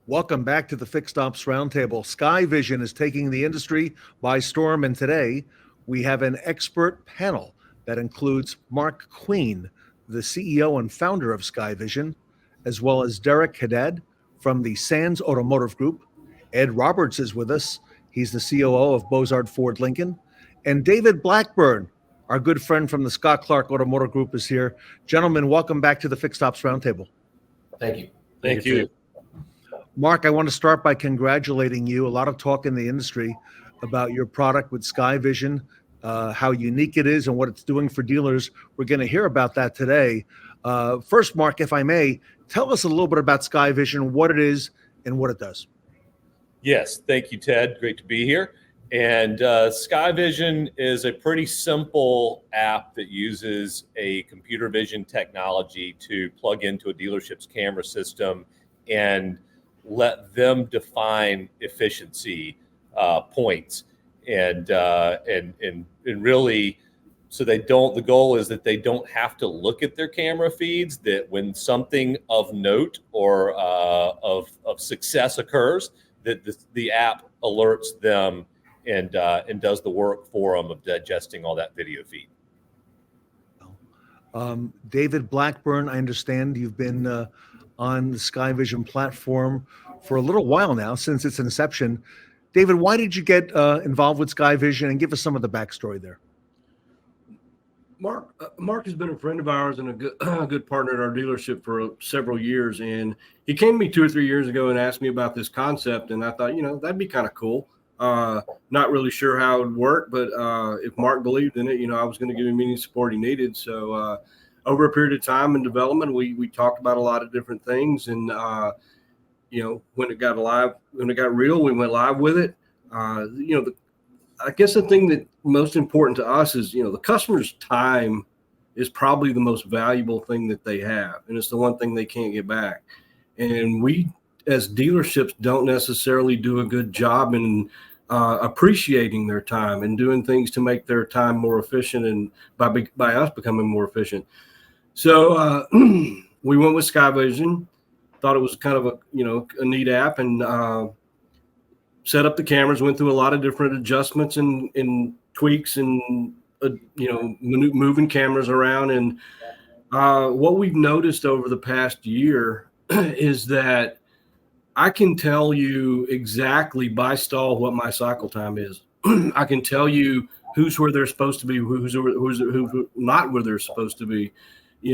Welcome back to the Fixed Ops Roundtable. SKAIVISION is taking the industry by storm, and today we have an expert panel that includes Mark Queen, the CEO and founder of SKAIVISION, as well as Derek Haddad from the Sands Automotive Group. Ed Roberts is with us. He's the COO of Bozard Ford Lincoln. And David Blackburn, our good friend from the Scott Clark Automotive Group, is here. Gentlemen, welcome back to the Fixed Ops Roundtable. Thank you. Thank you. Mark, I want to start by congratulating you. A lot of talk in the industry about your product with SKAIVISION, how unique it is and what it's doing for dealers. We're going to hear about that today. First, Mark, if I may, tell us a little bit about SKAIVISION, what it is and what it does. Yes, thank you, Ted. Great to be here. And SKAIVISION is a pretty simple app that uses a computer vision technology to plug into a dealership's camera system and let them define efficiency points, and really, so they don't. The goal is that they don't have to look at their camera feeds. That when something of note or of success occurs, that the app alerts them and does the work for them of digesting all that video feed. David Blackburn, I understand you've been on the SKAIVISION platform for a little while now, since its inception. David, why did you get involved with SKAIVISION, and give us some of the backstory there? Mark has been a friend of ours and a good partner at our dealership for several years. And he came to me 2 or 3 years ago and asked me about this concept. And I thought, that'd be kind of cool. Not really sure how it would work, but if Mark believed in it, I was going to give him any support he needed. So over a period of time in development, we talked about a lot of different things. And, when it got real, we went live with it. I guess the thing that most important to us is, the customer's time is probably the most valuable thing that they have. And it's the one thing they can't get back. And we, as dealerships, don't necessarily do a good job in appreciating their time and doing things to make their time more efficient, and by us becoming more efficient. So we went with SKAIVISION, thought it was kind of a neat app, and set up the cameras, went through a lot of different adjustments and tweaks and, moving cameras around. And what we've noticed over the past year is that I can tell you exactly by stall what my cycle time is. I can tell you who's where they're supposed to be, who's not where they're supposed to be.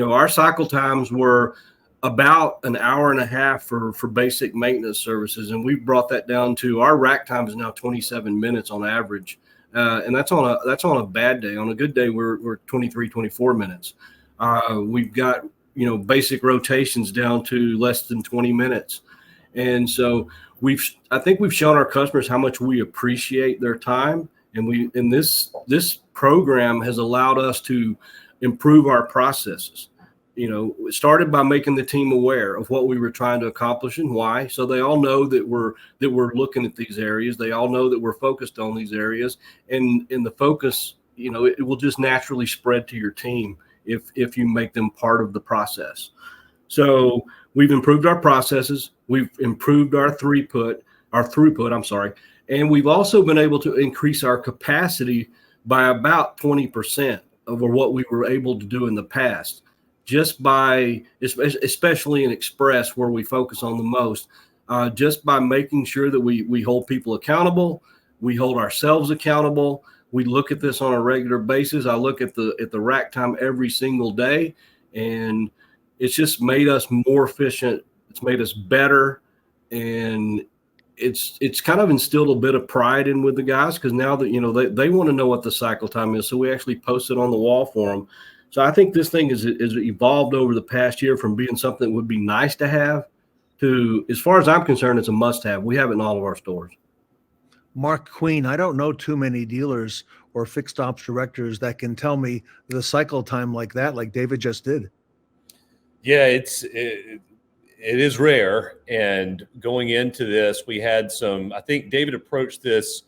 Our cycle times were about an hour and a half for basic maintenance services, and we've brought that down to our rack time is now 27 minutes on average, and that's on a bad day. On a good day, we're 23, 24 minutes. We've got basic rotations down to less than 20 minutes, and so I think we've shown our customers how much we appreciate their time, and this program has allowed us to improve our processes. It started by making the team aware of what we were trying to accomplish and why. So they all know that we're looking at these areas. They all know that we're focused on these areas, and the focus, it will just naturally spread to your team if you make them part of the process. So we've improved our processes. We've improved our throughput, and we've also been able to increase our capacity by about 20% over what we were able to do in the past. Just by, especially in Express, where we focus on the most, just by making sure that we hold people accountable, we hold ourselves accountable. We look at this on a regular basis. I look at the rack time every single day, and it's just made us more efficient. It's made us better, and it's kind of instilled a bit of pride in with the guys, because now that they want to know what the cycle time is. So we actually post it on the wall for them. So I think this thing is evolved over the past year from being something that would be nice to have to, as far as I'm concerned, it's a must-have. We have it in all of our stores. Mark Queen, I don't know too many dealers or fixed ops directors that can tell me the cycle time like that, like David just did. Yeah, it is rare. And going into this, we had I think David approached this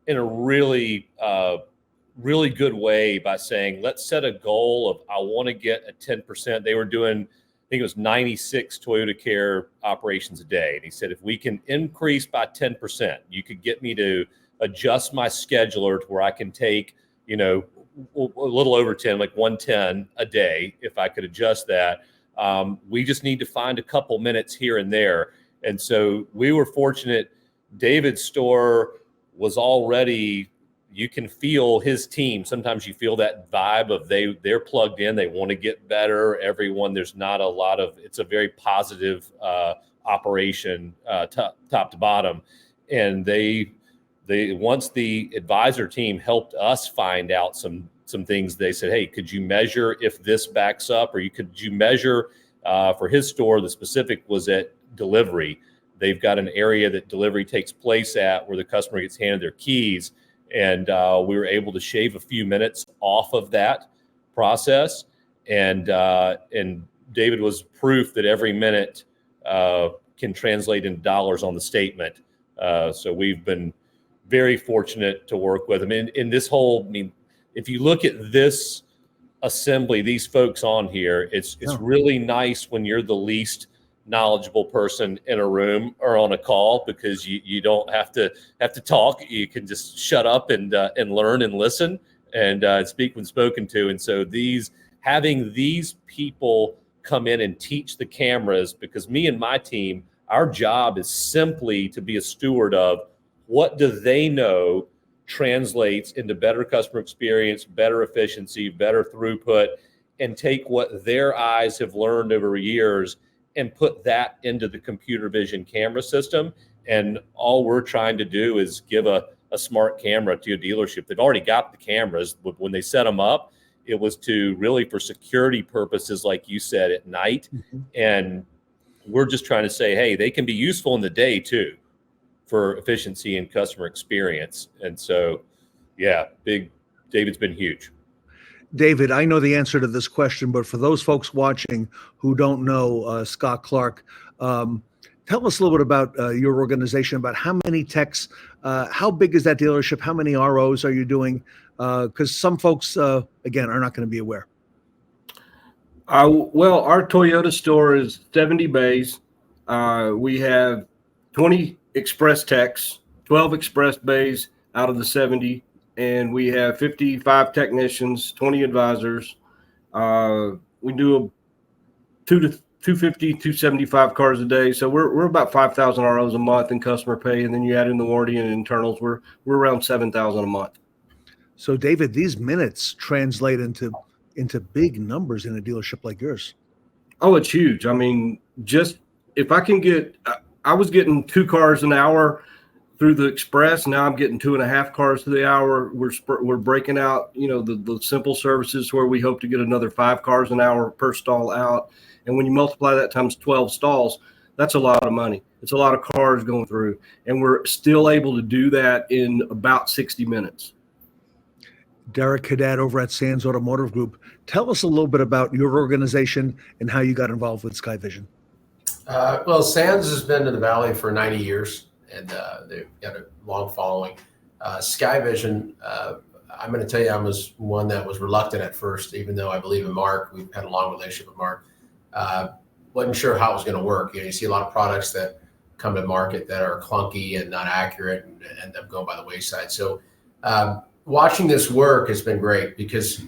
in a really good way by saying, let's set a goal of, I want to get a 10%. They think it was 96 Toyota Care operations a day. And he said, if we can increase by 10%, you could get me to adjust my scheduler to where I can take, you know, a little over 10, like 110 a day. If I could adjust that, we just need to find a couple minutes here and there. And so we were fortunate. David's store was already, you can feel his team. Sometimes you feel that vibe of they're plugged in. They want to get better. Everyone, there's not a lot of, it's a very positive operation, top to bottom. And they once the advisor team helped us find out some things, they said, hey, could you measure if this backs up, or could you measure for his store, the specific was at delivery. They've got an area that delivery takes place at where the customer gets handed their keys. And we were able to shave a few minutes off of that process. And David was proof that every minute can translate into dollars on the statement. So we've been very fortunate to work with him. In this whole, I mean, if you look at this assembly, these folks on here, it's really nice when you're the least knowledgeable person in a room or on a call, because you don't have to talk. You can just shut up and learn and listen and speak when spoken to. And so having these people come in and teach the cameras, because me and my team, our job is simply to be a steward of what do they know translates into better customer experience, better efficiency, better throughput, and take what their eyes have learned over years and put that into the computer vision camera system. And all we're trying to do is give a smart camera to a dealership. They've already got the cameras. When they set them up, it was to really for security purposes, like you said, at night. Mm-hmm. And we're just trying to say, hey, they can be useful in the day too for efficiency and customer experience. And so, yeah, David's been huge. David, I know the answer to this question, but for those folks watching who don't know Scott Clark, tell us a little bit about your organization, about how many techs, how big is that dealership, how many ROs are you doing? Because some folks, again, are not going to be aware. Well, our Toyota store is 70 bays. We have 20 express techs, 12 express bays out of the 70. And we have 55 technicians, 20 advisors. We do 250, 275 cars a day. So we're about 5,000 ROs a month in customer pay. And then you add in the warranty and internals, we're around 7,000 a month. So David, these minutes translate into big numbers in a dealership like yours. Oh, it's huge. I mean, just if I can I was getting 2 cars an hour through the express. Now I'm getting 2.5 cars to the hour. We're breaking out, you know, the simple services where we hope to get another 5 cars an hour per stall out. And when you multiply that times 12 stalls, that's a lot of money. It's a lot of cars going through, and we're still able to do that in about 60 minutes. Derek Haddad over at Sands Automotive Group. Tell us a little bit about your organization and how you got involved with SKAIVISION. Well, Sands has been in the Valley for 90 years, and they've got a long following. SKAIVISION, I'm going to tell you, I was one that was reluctant at first, even though I believe in Mark. We've had a long relationship with Mark. Wasn't sure how it was going to work. You know, you see a lot of products that come to market that are clunky and not accurate and end up going by the wayside. So watching this work has been great, because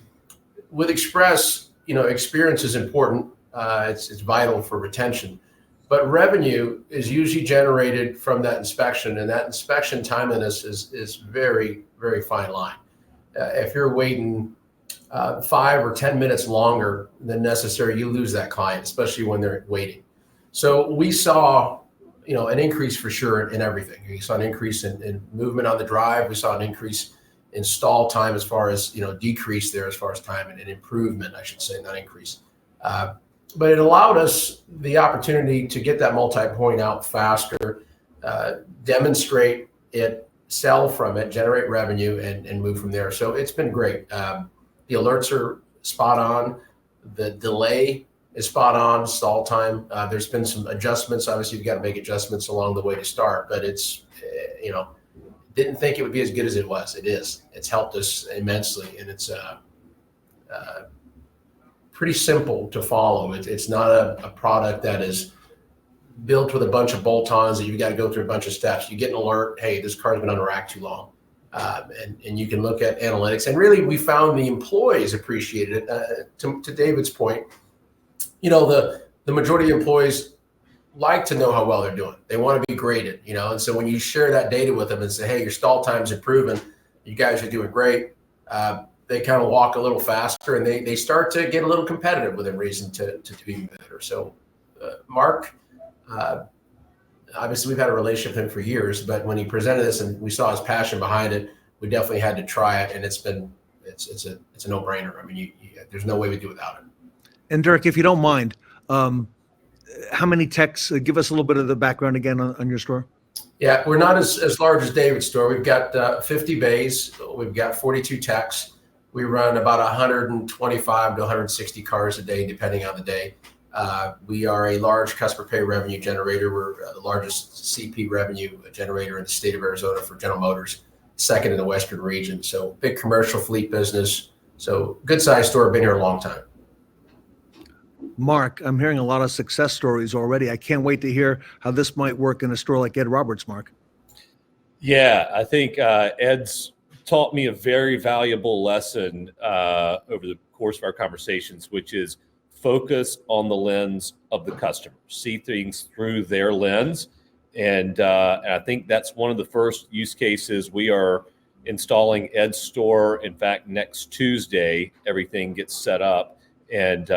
with Express, you know, experience is important. It's vital for retention. But revenue is usually generated from that inspection, and that inspection timeliness is very, very fine line. If you're waiting 5 or 10 minutes longer than necessary, you lose that client, especially when they're waiting. So we saw, you know, an increase for sure in everything. We saw an increase in movement on the drive. We saw an increase in stall time, as far as, you know, decrease there as far as time, and improvement, I should say, not increase. But it allowed us the opportunity to get that multi-point out faster, demonstrate it, sell from it, generate revenue, and move from there. So it's been great. The alerts are spot on. The delay is spot on, stall time. There's been some adjustments. Obviously, you've got to make adjustments along the way to start, but it's, you know, didn't think it would be as good as it was. It is. It's helped us immensely, and it's pretty simple to follow. It's not a product that is built with a bunch of bolt-ons that you've got to go through a bunch of steps. You get an alert, hey, this car's been on rack too long. And you can look at analytics. And really, we found the employees appreciated it. To David's point, the majority of employees like to know how well they're doing. They want to be graded, and so when you share that data with them and say, hey, your stall time's improving, you guys are doing great, they kind of walk a little faster, and they start to get a little competitive within reason to do even better. So Mark, obviously we've had a relationship with him for years, but when he presented this and we saw his passion behind it, we definitely had to try it, and it's a no-brainer. I mean, there's no way we do without it. And Dirk, if you don't mind, how many techs? Give us a little bit of the background again on your store. Yeah, we're not as large as David's store. We've got 50 bays. We've got 42 techs. We run about 125 to 160 cars a day, depending on the day. We are a large customer pay revenue generator. We're the largest CP revenue generator in the state of Arizona for General Motors, second in the Western region. So big commercial fleet business. So good sized store. Been here a long time. Mark, I'm hearing a lot of success stories already. I can't wait to hear how this might work in a store like Ed Roberts, Mark. Yeah, I think Ed's taught me a very valuable lesson over the course of our conversations, which is focus on the lens of the customer, see things through their lens. And I think that's one of the first use cases. We are installing Ed's store. In fact, next Tuesday, everything gets set up. And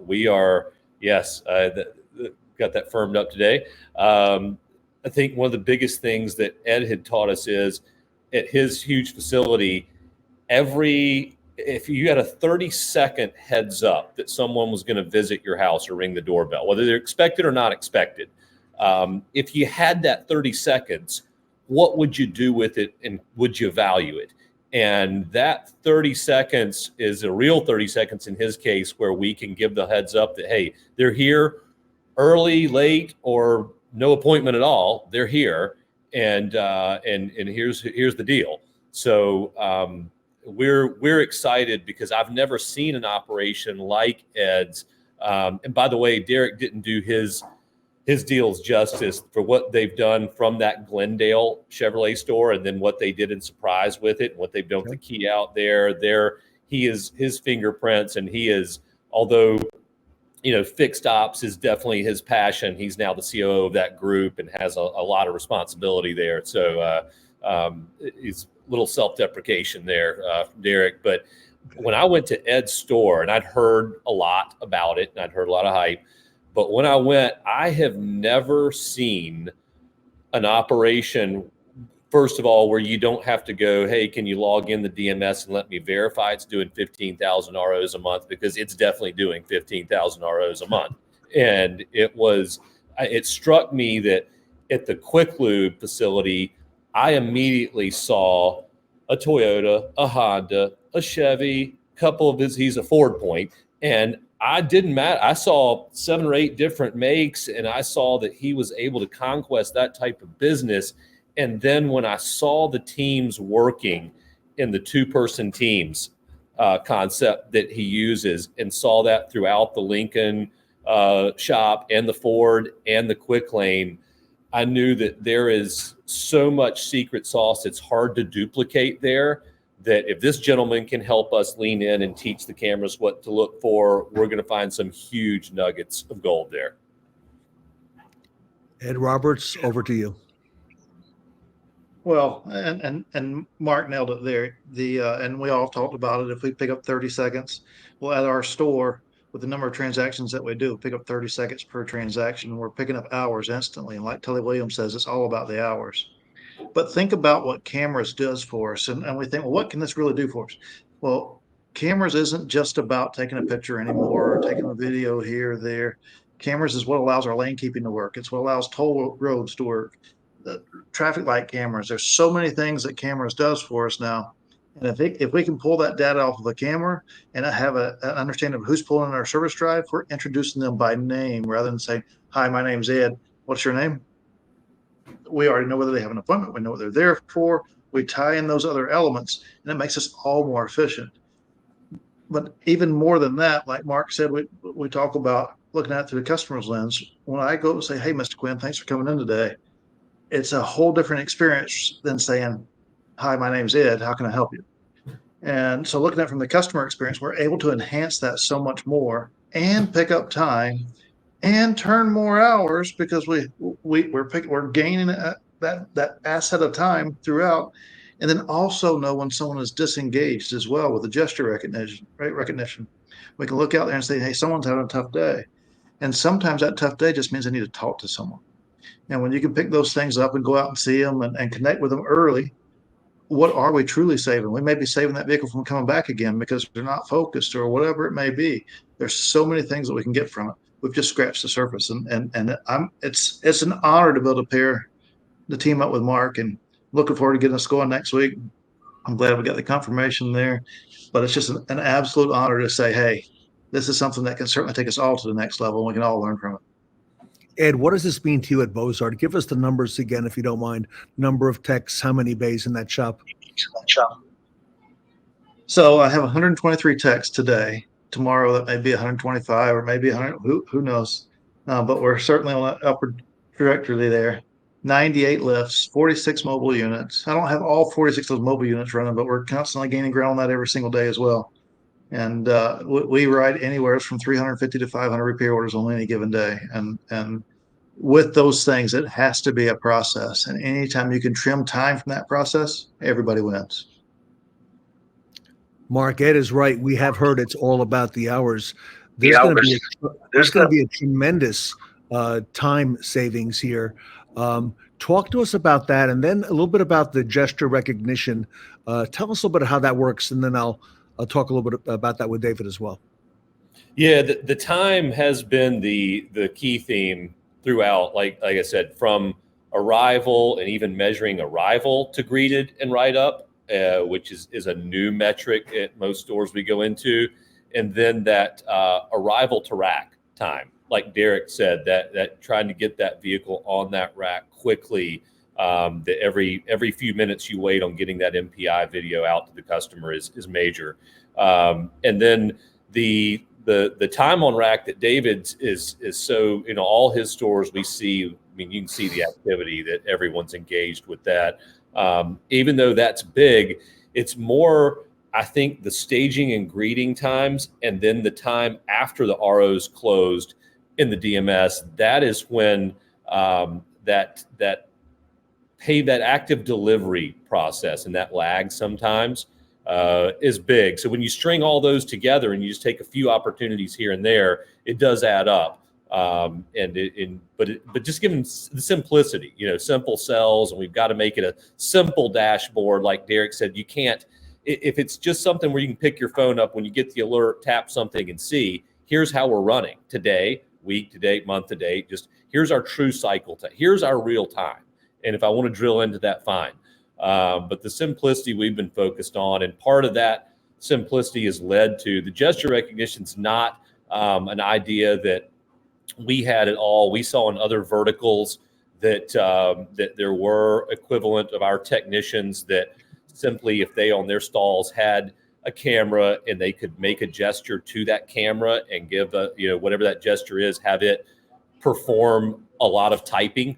we are, yes, got that firmed up today. I think one of the biggest things that Ed had taught us is at his huge facility, if you had a 30-second heads up that someone was going to visit your house or ring the doorbell, whether they're expected or not expected, if you had that 30 seconds, what would you do with it and would you value it? And that 30 seconds is a real 30 seconds in his case, where we can give the heads up that, hey, they're here early, late, or no appointment at all. They're here, and here's the deal. So we're excited because I've never seen an operation like Ed's. And by the way, Derek didn't do his deals justice for what they've done from that Glendale Chevrolet store, and then what they did in Surprise with it, and what they've done with the key out there. He is his fingerprints, and he is, although fixed ops is definitely his passion. He's now the COO of that group and has a lot of responsibility there. So he's a little self-deprecation there from Derek. But when I went to Ed's store, and I'd heard a lot about it, and I'd heard a lot of hype, but when I went, I have never seen an operation, first of all, where you don't have to go, hey, can you log in the DMS and let me verify it's doing 15,000 ROs a month? Because it's definitely doing 15,000 ROs a month. And it struck me that at the Quick Lube facility, I immediately saw a Toyota, a Honda, a Chevy, couple of he's a Ford point, and I didn't matter. I saw 7 or 8 different makes, and I saw that he was able to conquest that type of business. And then when I saw the teams working in the 2-person teams concept that he uses, and saw that throughout the Lincoln shop and the Ford and the Quick Lane, I knew that there is so much secret sauce. It's hard to duplicate there. That if this gentleman can help us lean in and teach the cameras what to look for, we're going to find some huge nuggets of gold there. Ed Roberts, over to you. Well, and Mark nailed it there. And we all talked about it. If we pick up 30 seconds, well, at our store, with the number of transactions that we do, pick up 30 seconds per transaction. We're picking up hours instantly. And like Tully Williams says, it's all about the hours. But think about what cameras does for us. And we think, well, what can this really do for us? Well, cameras isn't just about taking a picture anymore or taking a video here or there. Cameras is what allows our lane keeping to work. It's what allows toll roads to work. The traffic light cameras. There's so many things that cameras does for us now. And if we can pull that data off of a camera and have an understanding of who's pulling our service drive, we're introducing them by name rather than saying, hi, my name's Ed. What's your name? We already know whether they have an appointment. We know what they're there for. We tie in those other elements, and it makes us all more efficient. but even more than that, like Mark said, we talk about looking at it through the customer's lens. When I go and say, "Hey, Mr. Quinn, thanks for coming in today," it's a whole different experience than saying, "Hi, my name's Ed. How can I help you?" And so looking at it from the customer experience, we're able to enhance that so much more and pick up time and turn more hours because we're gaining that asset of time throughout, and then also know when someone is disengaged as well with the gesture recognition. Right, recognition. We can look out there and say, "Hey, someone's having a tough day," and sometimes that tough day just means they need to talk to someone. And when you can pick those things up and go out and see them and connect with them early, what are we truly saving? We may be saving that vehicle from coming back again because they're not focused or whatever it may be. There's so many things that we can get from it. We've just scratched the surface, and it's an honor to be able to pair the team up with Mark, and looking forward to getting us going next week. I'm glad we got the confirmation there, but it's just an absolute honor to say, hey, this is something that can certainly take us all to the next level, and we can all learn from it. Ed, what does this mean to you at Bozard? Give us the numbers again, if you don't mind. Number of techs, how many bays in that shop? So I have 123 techs today. Tomorrow that may be 125 or maybe 100. Who knows? But we're certainly on an upward trajectory there. 98 lifts, 46 mobile units. I don't have all 46 of those mobile units running, but we're constantly gaining ground on that every single day as well. And we write anywhere from 350 to 500 repair orders on any given day. And with those things, it has to be a process. And anytime you can trim time from that process, everybody wins. Mark, Ed is right. We have heard it's all about the hours. There's going to be a tremendous time savings here. Talk to us about that, and then a little bit about the gesture recognition. Tell us a little bit of how that works, and then I'll talk a little bit about that with David as well. Yeah, the time has been the key theme throughout. Like I said, from arrival and even measuring arrival to greeted and write up, which is a new metric at most stores we go into, and then that arrival to rack time. Like Derek said, that trying to get that vehicle on that rack quickly, that every few minutes you wait on getting that MPI video out to the customer is major. And then the time on rack that David's is so, all his stores we see, I mean, you can see the activity that everyone's engaged with that. Even though that's big, it's more, I think, the staging and greeting times, and then the time after the RO's closed in the DMS. That is when that active delivery process and that lag sometimes is big. So when you string all those together and you just take a few opportunities here and there, it does add up. But just given the simplicity, simple cells, and we've got to make it a simple dashboard. Like Derek said, you can't, if it's just something where you can pick your phone up when you get the alert, tap something and see, here's how we're running today, week to date, month to date, just here's our true cycle time, here's our real time. And if I want to drill into that, fine. But the simplicity we've been focused on, and part of that simplicity has led to the gesture recognition's not an idea that we had at all. We saw in other verticals that there were equivalent of our technicians that simply, if they on their stalls had a camera and they could make a gesture to that camera and give whatever that gesture is, have it perform a lot of typing.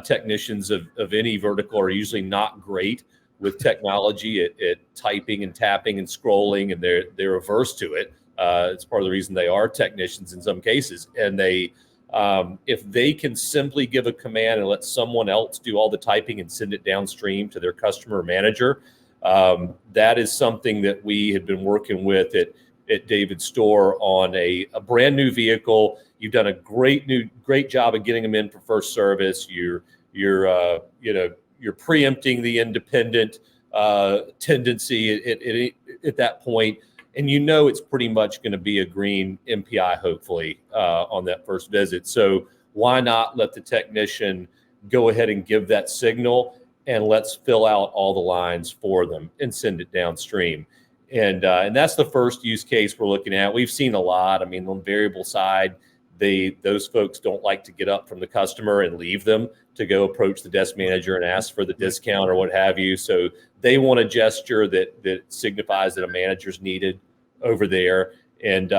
Technicians of any vertical are usually not great with technology at typing and tapping and scrolling, and they're averse to it. It's part of the reason they are technicians in some cases. And they, if they can simply give a command and let someone else do all the typing and send it downstream to their customer manager, that is something that we had been working with at David's store on a brand new vehicle. You've done a great job of getting them in for first service. You're preempting the independent tendency at that point, and it's pretty much going to be a green MPI hopefully on that first visit. So why not let the technician go ahead and give that signal, and let's fill out all the lines for them and send it downstream. And that's the first use case we're looking at. We've seen a lot. I mean, on the variable side, those folks don't like to get up from the customer and leave them to go approach the desk manager and ask for the discount or what have you. So they want a gesture that signifies that a manager's needed over there. And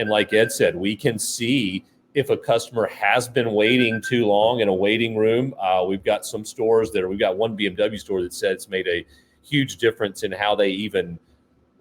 like Ed said, we can see if a customer has been waiting too long in a waiting room. We've got some stores we've got one BMW store that said it's made a huge difference in how they even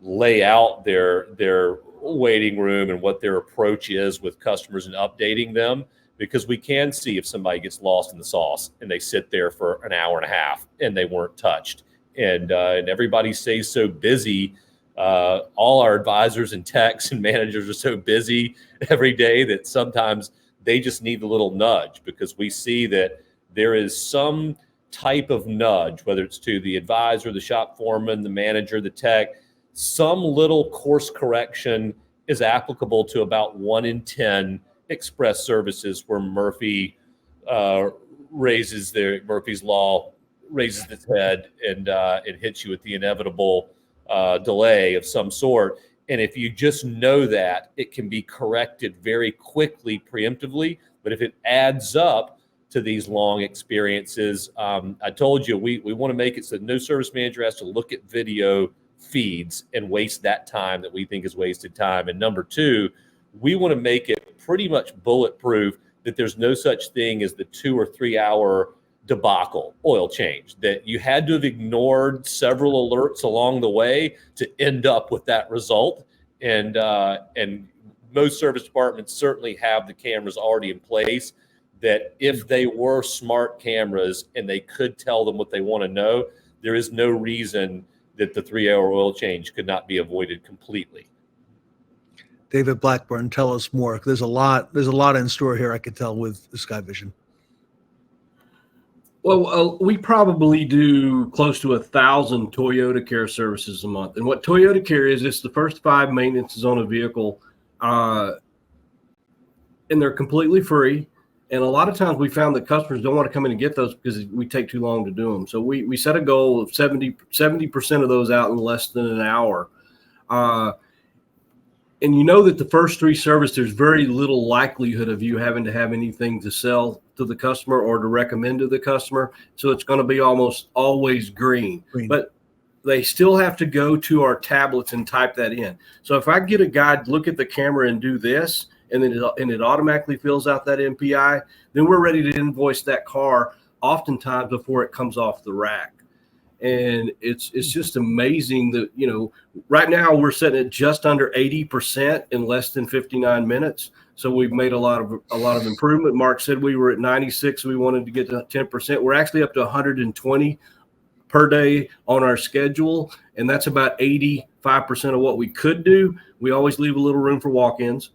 lay out their waiting room and what their approach is with customers and updating them, because we can see if somebody gets lost in the sauce and they sit there for an hour and a half and they weren't touched. And everybody stays so busy. All our advisors and techs and managers are so busy every day that sometimes they just need a little nudge, because we see that there is some type of nudge, whether it's to the advisor, the shop foreman, the manager, the tech. Some little course correction is applicable to about 1 in 10 express services where Murphy's law raises its head and it hits you with the inevitable delay of some sort. And if you just know that, it can be corrected very quickly, preemptively. But if it adds up to these long experiences, I told you, we want to make it so no service manager has to look at video feeds and waste that time that we think is wasted time. And number two, we want to make it pretty much bulletproof that there's no such thing as the 2 or 3 hour debacle oil change, that you had to have ignored several alerts along the way to end up with that result. And most service departments certainly have the cameras already in place, that if they were smart cameras and they could tell them what they want to know, there is no reason that the 3 hour oil change could not be avoided completely. David Blackburn, tell us more. There's a lot in store here, I could tell, with SKAIVISION. Well, we probably do close to 1,000 Toyota Care services a month. And what Toyota Care is, it's the first 5 maintenances on a vehicle, and they're completely free. And a lot of times we found that customers don't want to come in and get those because we take too long to do them. So we set a goal of 70% of those out in less than an hour. And you know that the first 3 services, there's very little likelihood of you having to have anything to sell to the customer or to recommend to the customer. So it's going to be almost always green. But they still have to go to our tablets and type that in. So if I get a guy to look at the camera and do this, and then it automatically fills out that MPI, then we're ready to invoice that car oftentimes before it comes off the rack. And it's just amazing that, you know, right now we're sitting at just under 80% in less than 59 minutes. So we've made a lot of improvement. Mark said we were at 96. We wanted to get to 10%. We're actually up to 120 per day on our schedule. And that's about 85% of what we could do. We always leave a little room for walk-ins.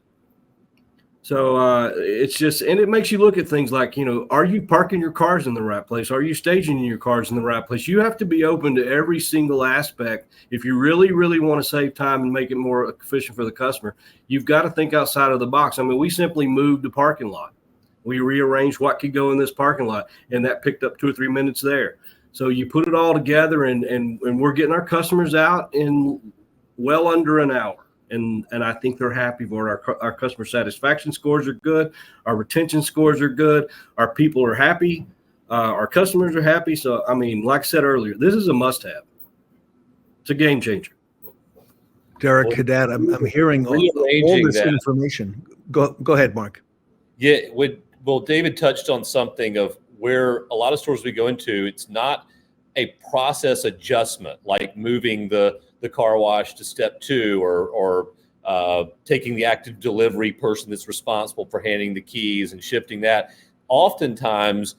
So it's just, and it makes you look at things like, you know, are you parking your cars in the right place? Are you staging your cars in the right place? You have to be open to every single aspect. If you really, really want to save time and make it more efficient for the customer, you've got to think outside of the box. I mean, we simply moved the parking lot. We rearranged what could go in this parking lot, and that picked up 2 or 3 minutes there. So you put it all together, and we're getting our customers out in well under an hour. And I think they're happy for it. Our customer satisfaction scores are good. Our retention scores are good. Our people are happy. Our customers are happy. So, I mean, like I said earlier, this is a must-have. It's a game changer. Derek, Haddad, I'm hearing all this information. Go ahead, Mark. Yeah, well, David touched on something of where a lot of stores we go into, it's not a process adjustment like moving the car wash to step 2 or taking the active delivery person that's responsible for handing the keys and shifting that. Oftentimes,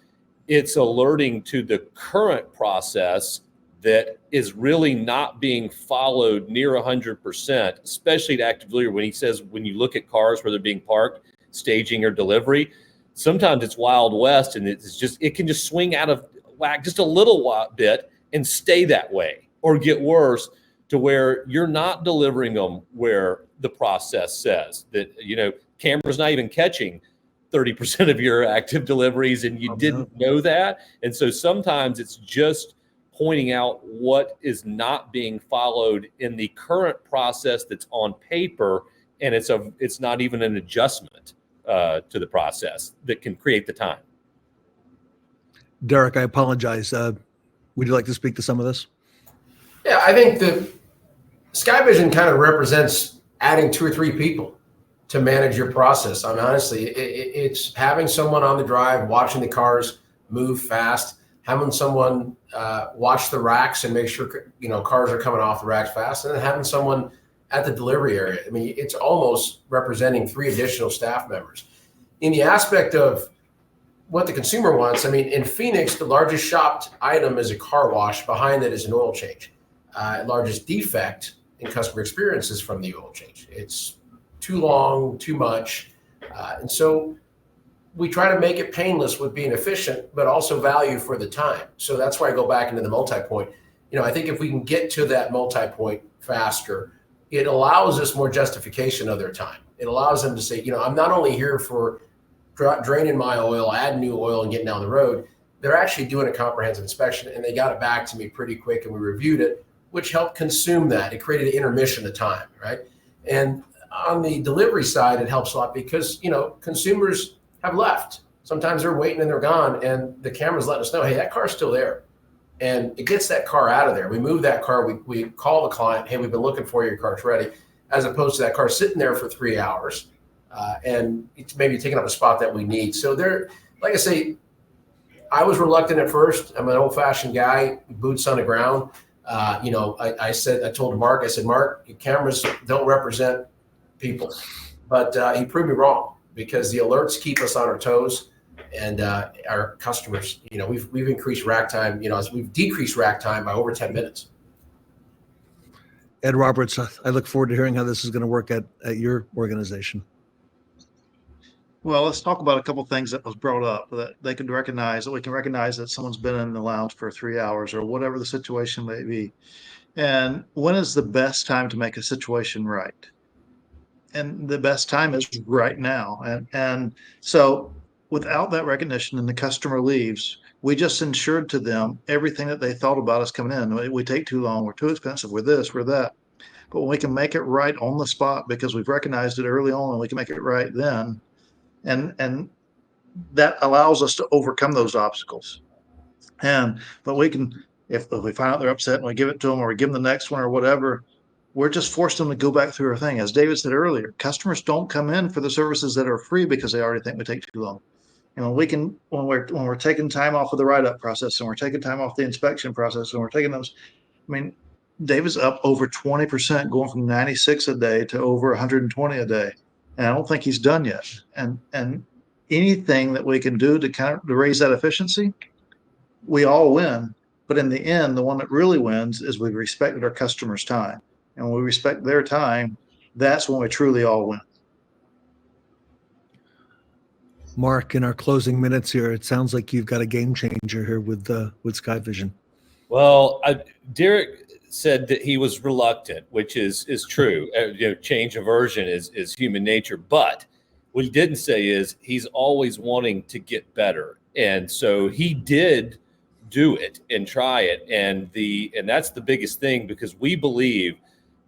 it's alerting to the current process that is really not being followed near 100%, especially at active delivery. When he says, when you look at cars where they're being parked, staging or delivery, sometimes it's Wild West, and it can just swing out of whack just a little bit and stay that way, or get worse to where you're not delivering them where the process says that, you know, camera's not even catching 30% of your active deliveries, and you didn't know that. And so sometimes it's just pointing out what is not being followed in the current process that's on paper, and it's not even an adjustment to the process that can create the time. Derek, I apologize. Would you like to speak to some of this? Yeah, I think that SKAIVISION kind of represents adding 2 or 3 people to manage your process. I mean, honestly, it's having someone on the drive, watching the cars move fast, having someone watch the racks and make sure, cars are coming off the racks fast, and then having someone at the delivery area. I mean, it's almost representing 3 additional staff members. In the aspect of what the consumer wants, I mean, in Phoenix, the largest shopped item is a car wash. Behind it is an oil change. Largest defect in customer experience is from the oil change. It's too long, too much. And so we try to make it painless with being efficient, but also value for the time. So that's why I go back into the multi-point. I think if we can get to that multi-point faster, it allows us more justification of their time. It allows them to say, I'm not only here for draining my oil, adding new oil, and getting down the road. They're actually doing a comprehensive inspection, and they got it back to me pretty quick, and we reviewed it, which helped consume that. It created an intermission of time, right? And on the delivery side, it helps a lot because, consumers have left. Sometimes they're waiting and they're gone, and the camera's letting us know, hey, that car's still there. And it gets that car out of there. We move that car. We call the client, hey, we've been looking for you, your car's ready, as opposed to that car sitting there for 3 hours. And it's maybe taking up a spot that we need. So there, like I say, I was reluctant at first. I'm an old-fashioned guy, boots on the ground. I told Mark, I said, Mark, your cameras don't represent people. But he proved me wrong because the alerts keep us on our toes. And our customers, we've increased rack time, we've decreased rack time by over 10 minutes. Ed Roberts, I look forward to hearing how this is going to work at your organization. Well, let's talk about a couple of things that was brought up that we can recognize that someone's been in the lounge for 3 hours or whatever the situation may be. And when is the best time to make a situation right? And the best time is right now. And so without that recognition and the customer leaves, we just ensured to them everything that they thought about us coming in. We take too long, we're too expensive, we're this, we're that. But when we can make it right on the spot because we've recognized it early on and we can make it right then, and that allows us to overcome those obstacles. But we can, if we find out they're upset and we give it to them or we give them the next one or whatever, we're just forced them to go back through our thing. As David said earlier, customers don't come in for the services that are free because they already think we take too long. We can, when we're taking time off of the write-up process and we're taking time off the inspection process and we're taking those, David's up over 20% going from 96 a day to over 120 a day. And I don't think he's done yet. And anything that we can do to raise that efficiency, we all win. But in the end, the one that really wins is we've respected our customers' time. And when we respect their time, that's when we truly all win. Mark, in our closing minutes here, it sounds like you've got a game changer here with SKAIVISION. Well, Derek said that he was reluctant, which is true. Change aversion is human nature. But what he didn't say is he's always wanting to get better. And so he did do it and try it. And that's the biggest thing, because we believe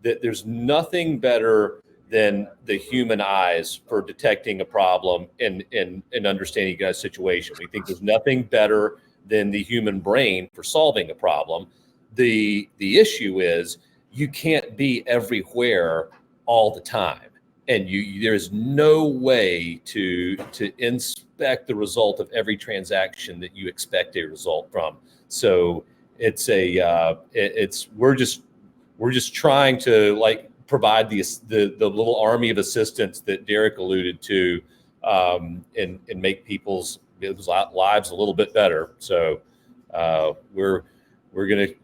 that there's nothing better than the human eyes for detecting a problem and understanding you guys' situation. We think there's nothing better than the human brain for solving a problem. The issue is you can't be everywhere all the time, and there's no way to inspect the result of every transaction that you expect a result from. So we're just trying to provide the little army of assistants that Derek alluded to, and make people's lives a little bit better. So we're going to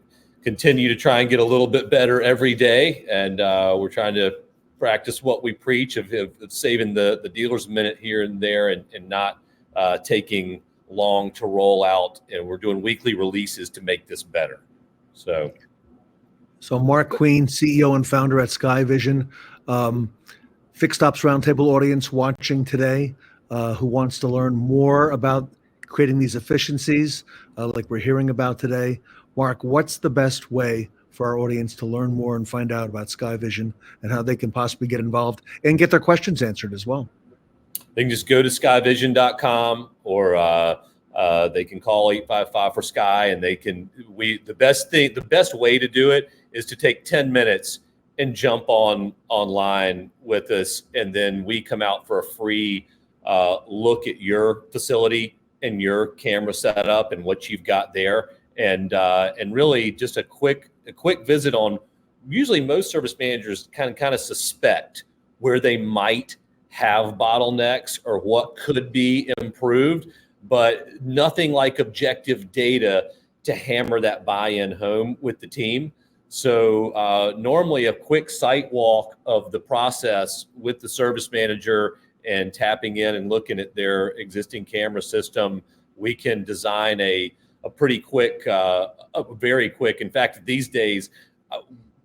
continue to try and get a little bit better every day, and we're trying to practice what we preach of saving the dealer's minute here and there, and not taking long to roll out. And we're doing weekly releases to make this better. So Mark Queen, CEO and founder at SKAIVISION, Fixed Ops Roundtable audience watching today, who wants to learn more about creating these efficiencies like we're hearing about today. Mark, what's the best way for our audience to learn more and find out about SKAIVISION and how they can possibly get involved and get their questions answered as well? They can just go to skaivision.com, or they can call 855 for Sky, and the best way to do it is to take 10 minutes and jump online with us, and then we come out for a free look at your facility and your camera setup and what you've got there, and really just a quick visit on. Usually, most service managers kind of suspect where they might have bottlenecks or what could be improved, but nothing like objective data to hammer that buy-in home with the team. So normally a quick site walk of the process with the service manager and tapping in and looking at their existing camera system, we can design a pretty quick, very quick. In fact, these days,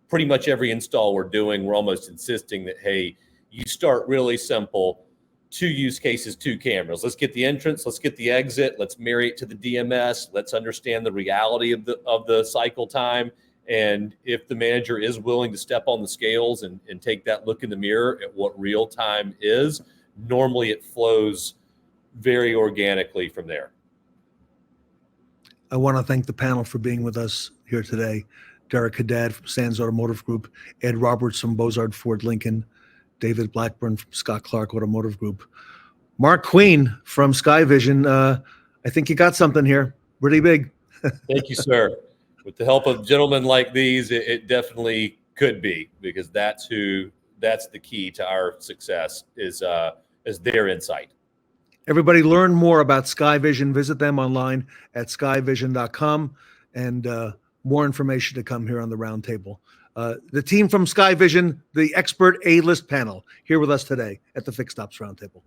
pretty much every install we're doing, we're almost insisting that, hey, you start really simple, 2 use cases, 2 cameras. Let's get the entrance, let's get the exit, let's marry it to the DMS, let's understand the reality of the cycle time. And if the manager is willing to step on the scales and take that look in the mirror at what real time is, normally it flows very organically from there. I want to thank the panel for being with us here today. Derek Haddad from Sands Automotive Group, Ed Roberts from Bozard Ford Lincoln, David Blackburn from Scott Clark Automotive Group, Mark Queen from SKAIVISION. I think you got something here pretty big. Thank you, sir. With the help of gentlemen like these, it definitely could be, because that's the key to our success is their insight. Everybody learn more about SKAIVISION. Visit them online at skaivision.com, and more information to come here on the roundtable. The team from SKAIVISION, the expert A-list panel, here with us today at the Fixed Ops Roundtable.